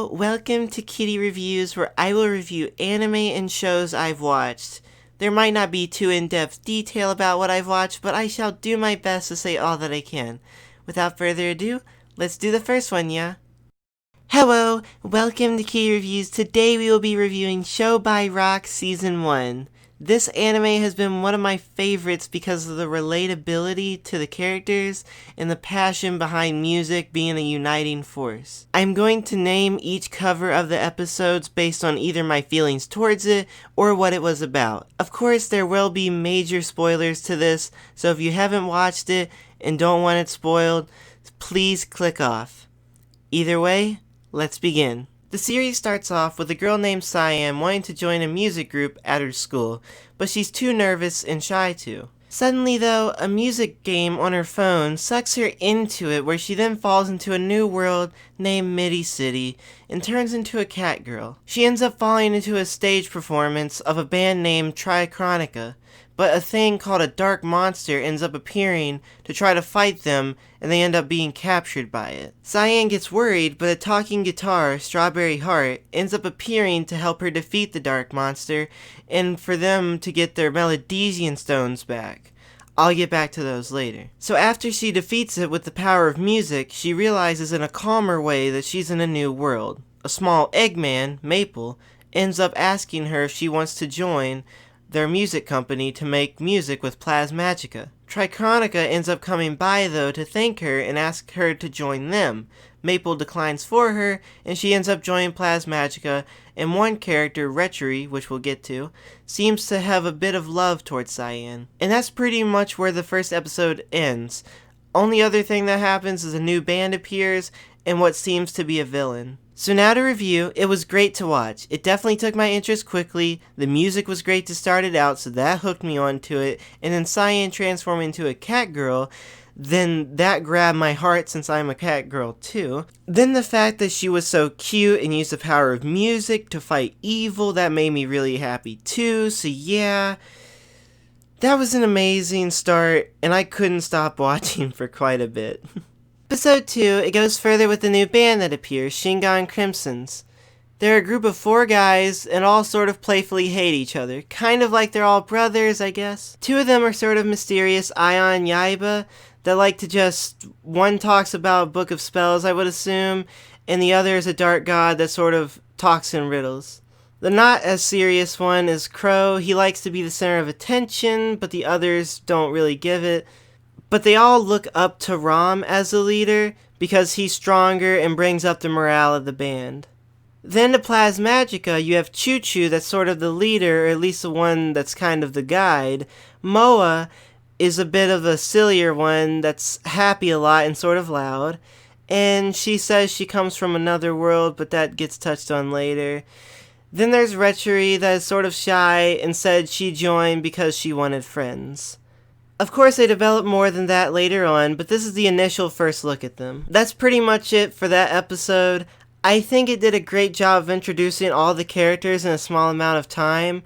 Hello, welcome to Kity Reviews, where I will review anime and shows I've watched. There might not be too in-depth detail about what I've watched, but I shall do my best to say all that I can. Without further ado, let's do the first one, yeah? Hello, welcome to Kity Reviews. Today we will be reviewing Show by Rock Season 1. This anime has been one of my favorites because of the relatability to the characters and the passion behind music being a uniting force. I'm going to name each cover of the episodes based on either my feelings towards it or what it was about. Of course, there will be major spoilers to this, so if you haven't watched it and don't want it spoiled, please click off. Either way, let's begin. The series starts off with a girl named Cyan wanting to join a music group at her school, but she's too nervous and shy to. Suddenly though, a music game on her phone sucks her into it, where she then falls into a new world named Midi City and turns into a cat girl. She ends up falling into a stage performance of a band named Chronica, but a thing called a dark monster ends up appearing to try to fight them, and they end up being captured by it. Cyan gets worried, but a talking guitar, Strawberry Heart, ends up appearing to help her defeat the dark monster, and for them to get their Melodesian stones back. I'll get back to those later. So after she defeats it with the power of music, she realizes in a calmer way that she's in a new world. A small Eggman, Maple, ends up asking her if she wants to join their music company to make music with Plasmagica. Chronica ends up coming by though to thank her and ask her to join them. Maple declines for her, and she ends up joining Plasmagica, and one character, Retchery, which we'll get to, seems to have a bit of love towards Cyan. And that's pretty much where the first episode ends. Only other thing that happens is a new band appears, and what seems to be a villain. So now to review, it was great to watch. It definitely took my interest quickly, the music was great to start it out, so that hooked me onto it, and then Cyan transforming into a cat girl, then that grabbed my heart since I'm a cat girl too. Then the fact that she was so cute and used the power of music to fight evil, that made me really happy too, so yeah. That was an amazing start, and I couldn't stop watching for quite a bit. Episode 2, it goes further with the new band that appears, Shingon Crimsons. They're a group of 4 guys, and all sort of playfully hate each other. Kind of like they're all brothers, I guess. 2 of them are sort of mysterious Ion Yaiba, that like to just... One talks about Book of Spells, I would assume, and the other is a dark god that sort of talks in riddles. The not as serious one is Crow. He likes to be the center of attention, but the others don't really give it. But they all look up to Ram as the leader because he's stronger and brings up the morale of the band. Then to Plasmagica, you have Choo Choo that's sort of the leader, or at least the one that's kind of the guide. Moa is a bit of a sillier one that's happy a lot and sort of loud. And she says she comes from another world, but that gets touched on later. Then there's Retchery that is sort of shy and said she joined because she wanted friends. Of course, they develop more than that later on, but this is the initial first look at them. That's pretty much it for that episode. I think it did a great job of introducing all the characters in a small amount of time.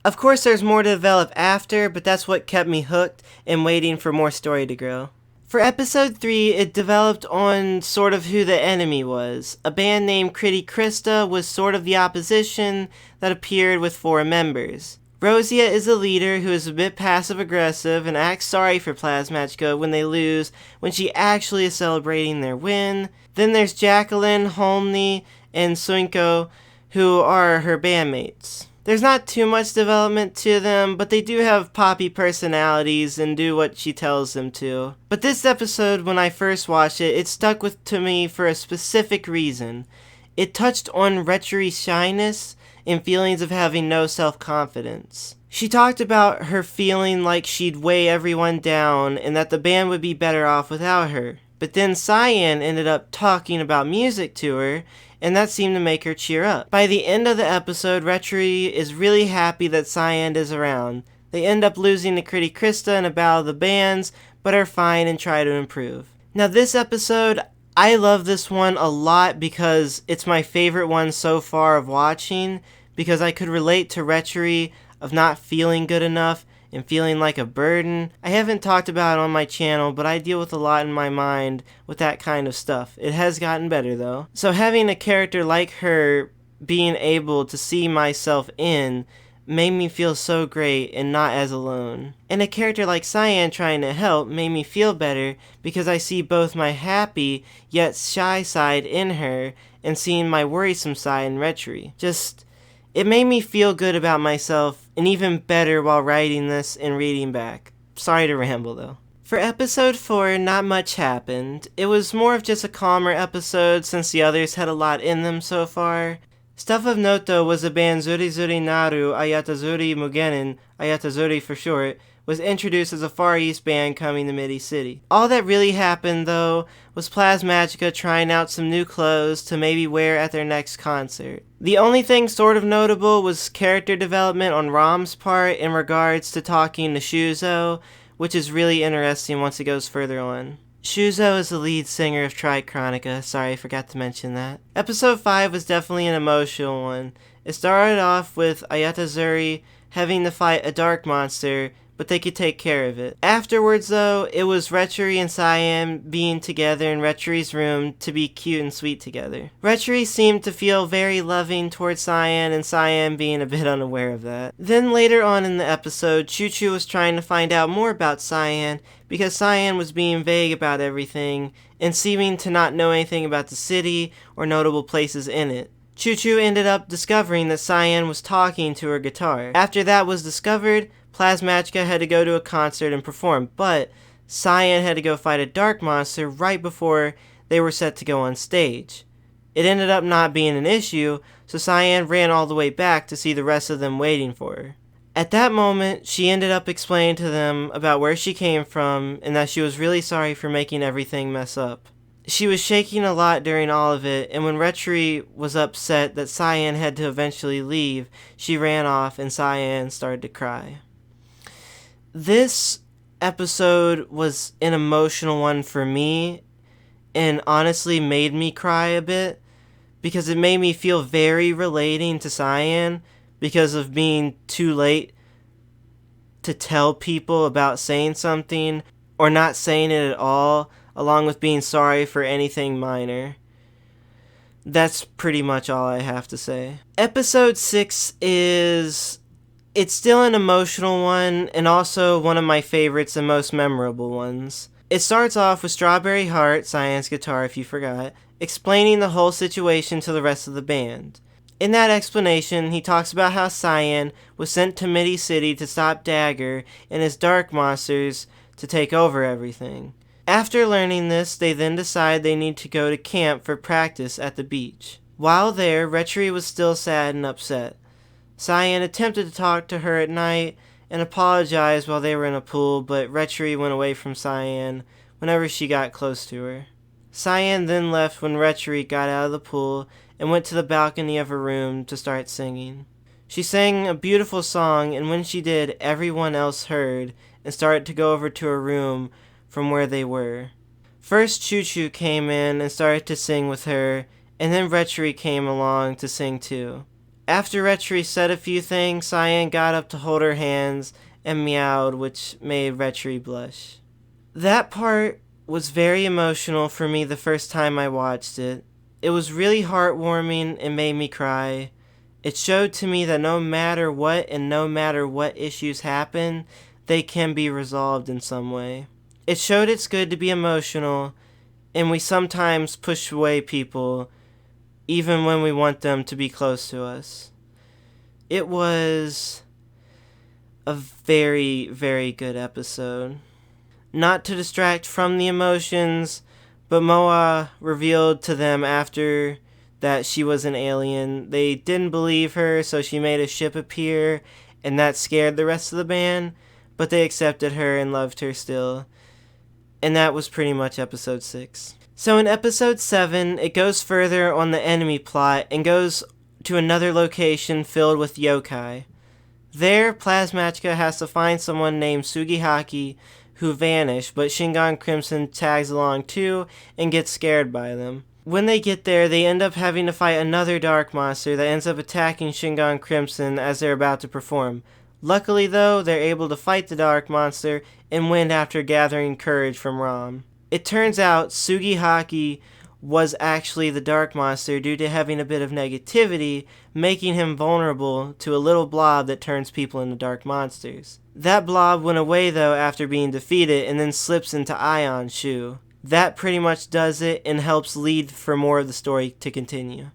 Of course, there's more to develop after, but that's what kept me hooked and waiting for more story to grow. For episode 3, it developed on sort of who the enemy was. A band named Kity Krista was sort of the opposition that appeared with 4 members. Rosia is a leader who is a bit passive-aggressive and acts sorry for Plasmagica when they lose, when she actually is celebrating their win. Then there's Jacqueline, Holmney, and Suinko, who are her bandmates. There's not too much development to them, but they do have poppy personalities and do what she tells them to. But this episode, when I first watched it, it stuck to me for a specific reason. It touched on Retchery's shyness and feelings of having no self-confidence. She talked about her feeling like she'd weigh everyone down and that the band would be better off without her. But then Cyan ended up talking about music to her, and that seemed to make her cheer up. By the end of the episode, Retchery is really happy that Cyan is around. They end up losing to Kity Krista in a battle of the bands, but are fine and try to improve. Now this episode, I love this one a lot because it's my favorite one so far of watching, because I could relate to Retchery of not feeling good enough and feeling like a burden. I haven't talked about it on my channel, but I deal with a lot in my mind with that kind of stuff. It has gotten better though. So having a character like her being able to see myself in made me feel so great and not as alone. And a character like Cyan trying to help made me feel better because I see both my happy yet shy side in her and seeing my worrisome side in Retchery. It made me feel good about myself and even better while writing this and reading back. Sorry to ramble though. For episode 4, not much happened. It was more of just a calmer episode since the others had a lot in them so far. Stuff of note though was the band Zuri Zuri Naru Ayatazuri Mugenin, Ayatazuri for short, was introduced as a Far East band coming to Midi City. All that really happened though was Plasmagica trying out some new clothes to maybe wear at their next concert. The only thing sort of notable was character development on Rom's part in regards to talking to Shuzo, which is really interesting once it goes further on. Shuzo is the lead singer of Trichronica. Sorry, I forgot to mention that. Episode 5 was definitely an emotional one. It started off with Ayatazuri having to fight a dark monster, but they could take care of it. Afterwards though, it was Retchery and Cyan being together in Retchery's room to be cute and sweet together. Retchery seemed to feel very loving towards Cyan, and Cyan being a bit unaware of that. Then later on in the episode, Choo Choo was trying to find out more about Cyan because Cyan was being vague about everything and seeming to not know anything about the city or notable places in it. Choo Choo ended up discovering that Cyan was talking to her guitar. After that was discovered, Plasmagica had to go to a concert and perform, but Cyan had to go fight a dark monster right before they were set to go on stage. It ended up not being an issue, so Cyan ran all the way back to see the rest of them waiting for her. At that moment, she ended up explaining to them about where she came from and that she was really sorry for making everything mess up. She was shaking a lot during all of it, and when Retchery was upset that Cyan had to eventually leave, she ran off and Cyan started to cry. This episode was an emotional one for me and honestly made me cry a bit because it made me feel very relating to Cyan because of being too late to tell people about saying something or not saying it at all, along with being sorry for anything minor. That's pretty much all I have to say. Episode 6 it's still an emotional one, and also one of my favorites and most memorable ones. It starts off with Strawberry Heart, Cyan's guitar if you forgot, explaining the whole situation to the rest of the band. In that explanation, he talks about how Cyan was sent to Midi City to stop Dagger and his dark monsters to take over everything. After learning this, they then decide they need to go to camp for practice at the beach. While there, Retchery was still sad and upset. Cyan attempted to talk to her at night and apologized while they were in a pool, but Retchery went away from Cyan whenever she got close to her. Cyan then left when Retchery got out of the pool and went to the balcony of her room to start singing. She sang a beautiful song, and when she did, everyone else heard and started to go over to her room from where they were. First, Choo Choo came in and started to sing with her, and then Retchery came along to sing too. After Retchery said a few things, Cyan got up to hold her hands and meowed, which made Retchery blush. That part was very emotional for me the first time I watched it. It was really heartwarming and made me cry. It showed to me that no matter what and no matter what issues happen, they can be resolved in some way. It showed it's good to be emotional, and we sometimes push away people even when we want them to be close to us. It was a very, very good episode. Not to distract from the emotions, but Moa revealed to them after that she was an alien. They didn't believe her, so she made a ship appear, and that scared the rest of the band, but they accepted her and loved her still. And that was pretty much episode 6. So in episode 7, it goes further on the enemy plot and goes to another location filled with yokai. There, Plasmagica has to find someone named Sugihaki who vanished, but Shingon Crimson tags along too and gets scared by them. When they get there, they end up having to fight another dark monster that ends up attacking Shingon Crimson as they're about to perform. Luckily though, they're able to fight the dark monster and win after gathering courage from Rom. It turns out Sugihaki was actually the dark monster due to having a bit of negativity, making him vulnerable to a little blob that turns people into dark monsters. That blob went away though after being defeated and then slips into Ion's shoe. That pretty much does it and helps lead for more of the story to continue.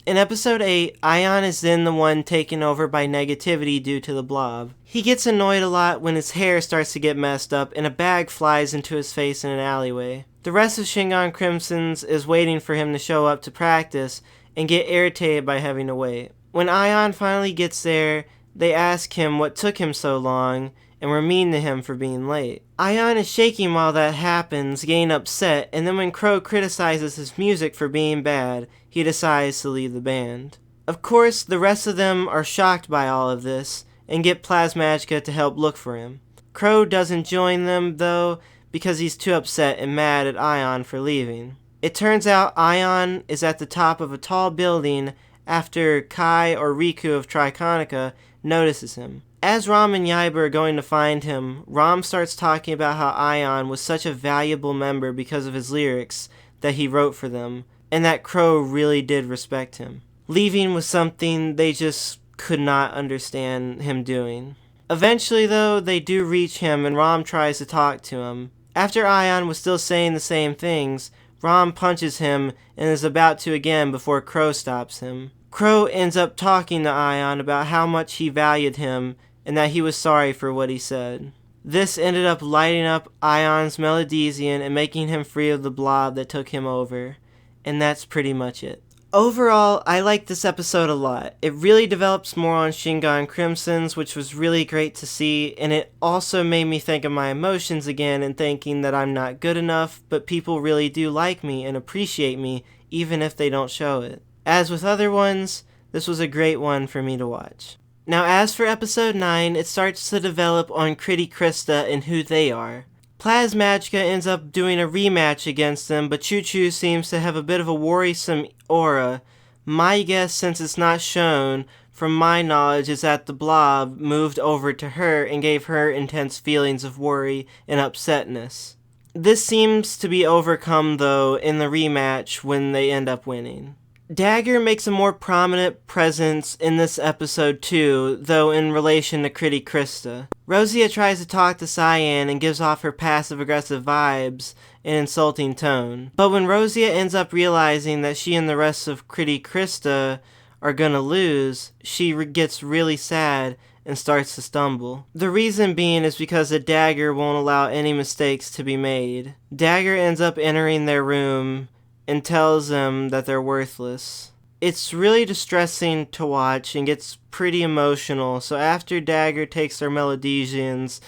In episode 8, Ion is then the one taken over by negativity due to the blob. He gets annoyed a lot when his hair starts to get messed up and a bag flies into his face in an alleyway. The rest of Shingon Crimson's is waiting for him to show up to practice and get irritated by having to wait. When Ion finally gets there, they ask him what took him so long and were mean to him for being late. Ion is shaking while that happens, getting upset, and then when Crow criticizes his music for being bad, he decides to leave the band. Of course, the rest of them are shocked by all of this and get Plasmagica to help look for him. Crow doesn't join them, though, because he's too upset and mad at Ion for leaving. It turns out Ion is at the top of a tall building after Kai or Riku of Triconica notices him. As Rom and Yaiba are going to find him, Rom starts talking about how Ion was such a valuable member because of his lyrics that he wrote for them, and that Crow really did respect him. Leaving was something they just could not understand him doing. Eventually, though, they do reach him and Rom tries to talk to him. After Ion was still saying the same things, Rom punches him and is about to again before Crow stops him. Crow ends up talking to Ion about how much he valued him and that he was sorry for what he said. This ended up lighting up Ion's Melodesian and making him free of the blob that took him over. And that's pretty much it. Overall, I like this episode a lot. It really develops more on Shingon Crimson's, which was really great to see, and it also made me think of my emotions again and thinking that I'm not good enough, but people really do like me and appreciate me, even if they don't show it. As with other ones, this was a great one for me to watch. Now as for episode 9, it starts to develop on Kity Krista and who they are. Plasmagica ends up doing a rematch against them, but Choo Choo seems to have a bit of a worrisome aura. My guess, since it's not shown, from my knowledge, is that the blob moved over to her and gave her intense feelings of worry and upsetness. This seems to be overcome, though, in the rematch when they end up winning. Dagger makes a more prominent presence in this episode too, though in relation to Kity Krista. Rosia tries to talk to Cyan and gives off her passive-aggressive vibes and insulting tone. But when Rosia ends up realizing that she and the rest of Kity Krista are gonna lose, she gets really sad and starts to stumble. The reason being is because the Dagger won't allow any mistakes to be made. Dagger ends up entering their room and tells them that they're worthless. It's really distressing to watch and gets pretty emotional, so after Dagger takes their Melodesians,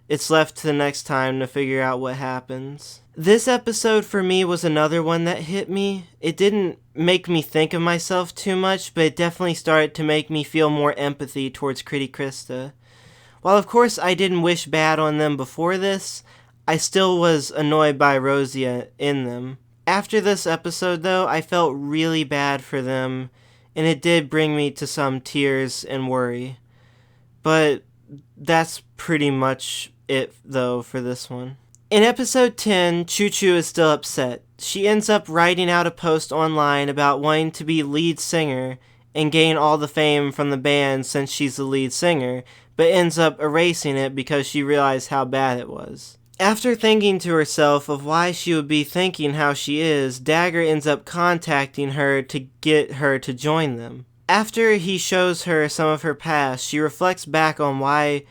it's left to the next time to figure out what happens. This episode for me was another one that hit me. It didn't make me think of myself too much, but it definitely started to make me feel more empathy towards Kity Krista. While of course I didn't wish bad on them before this, I still was annoyed by Rosia in them. After this episode, though, I felt really bad for them, and it did bring me to some tears and worry. But that's pretty much it, though, for this one. In episode 10, Choo Choo is still upset. She ends up writing out a post online about wanting to be lead singer and gain all the fame from the band since she's the lead singer, but ends up erasing it because she realized how bad it was. After thinking to herself of why she would be thinking how she is, Dagger ends up contacting her to get her to join them. After he shows her some of her past, she reflects back on why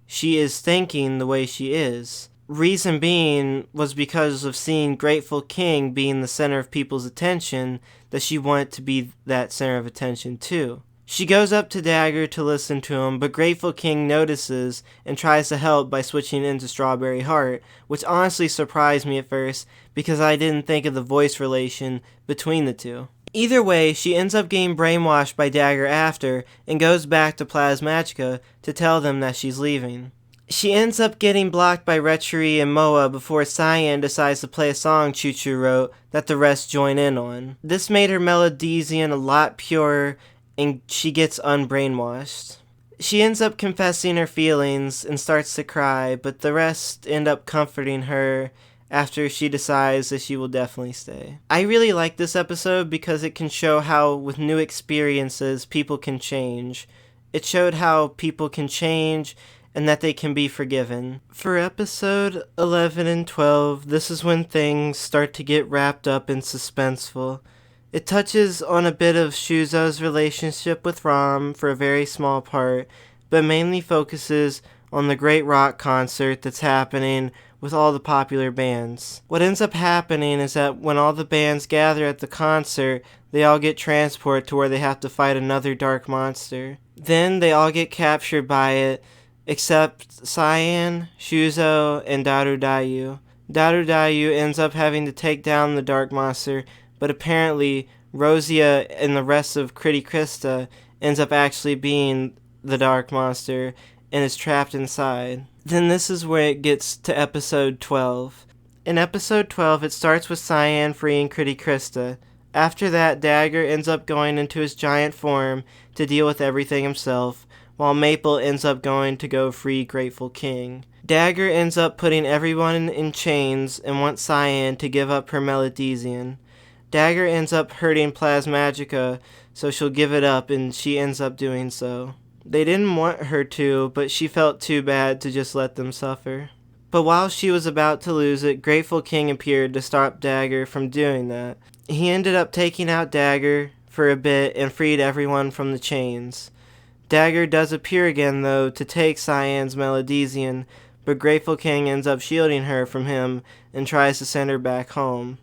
she is thinking the way she is. Reason being was because of seeing Grateful King being the center of people's attention, that she wanted to be that center of attention too. She goes up to Dagger to listen to him, but Grateful King notices and tries to help by switching into Strawberry Heart, which honestly surprised me at first because I didn't think of the voice relation between the two. Either way, she ends up getting brainwashed by Dagger after and goes back to Plasmagica to tell them that she's leaving. She ends up getting blocked by Retchery and Moa before Cyan decides to play a song Choo Choo wrote that the rest join in on. This made her Melodesian a lot purer and she gets unbrainwashed. She ends up confessing her feelings and starts to cry, but the rest end up comforting her after she decides that she will definitely stay. I really like this episode because it can show how, with new experiences, people can change. It showed how people can change and that they can be forgiven. For episode 11 and 12, this is when things start to get wrapped up and suspenseful. It touches on a bit of Shuzo's relationship with Ram for a very small part, but mainly focuses on the great rock concert that's happening with all the popular bands. What ends up happening is that when all the bands gather at the concert, they all get transported to where they have to fight another dark monster. Then they all get captured by it, except Cyan, Shuzo, and Darudayu. Darudayu ends up having to take down the dark monster, but apparently Rosia and the rest of Kity Krista ends up actually being the dark monster and is trapped inside. Then this is where it gets to episode 12. In episode 12, it starts with Cyan freeing Kity Krista. After that, Dagger ends up going into his giant form to deal with everything himself, while Maple ends up going to go free Grateful King. Dagger ends up putting everyone in chains and wants Cyan to give up her Melodesian. Dagger ends up hurting Plasmagica, so she'll give it up, and she ends up doing so. They didn't want her to, but she felt too bad to just let them suffer. But while she was about to lose it, Grateful King appeared to stop Dagger from doing that. He ended up taking out Dagger for a bit and freed everyone from the chains. Dagger does appear again, though, to take Cyan's Melodesian, but Grateful King ends up shielding her from him and tries to send her back home.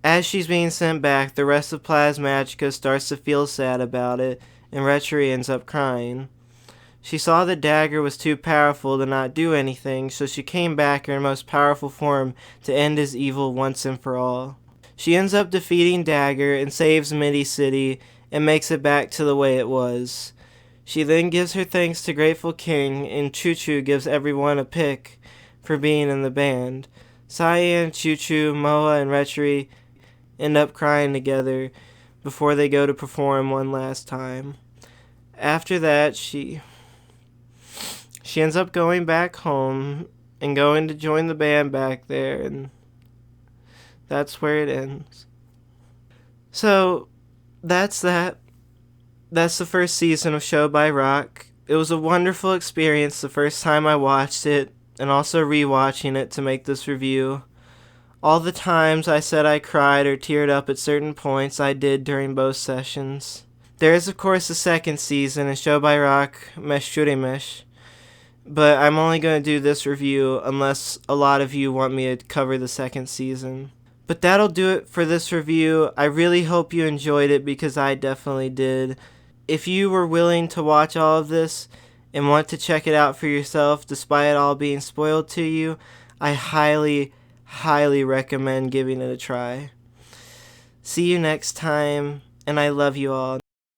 As she's being sent back, the rest of Plasmagica starts to feel sad about it, and Retchery ends up crying. She saw that Dagger was too powerful to not do anything, so she came back in her most powerful form to end his evil once and for all. She ends up defeating Dagger and saves Midi City and makes it back to the way it was. She then gives her thanks to Grateful King, and Choo Choo gives everyone a pick for being in the band. Cyan, Choo Choo, Moa, and Retchery end up crying together before they go to perform one last time. After that, she ends up going back home and going to join the band back there, and that's where it ends. So, that's that. That's the first season of Show by Rock. It was a wonderful experience the first time I watched it, and also rewatching it to make this review. All the times I said I cried or teared up at certain points, I did during both sessions. There is, of course, a second season, a Show by Rock Meshurimesh, but I'm only going to do this review unless a lot of you want me to cover the second season. But that'll do it for this review. I really hope you enjoyed it because I definitely did. If you were willing to watch all of this and want to check it out for yourself despite it all being spoiled to you, I highly recommend giving it a try. See you next time, and I love you all.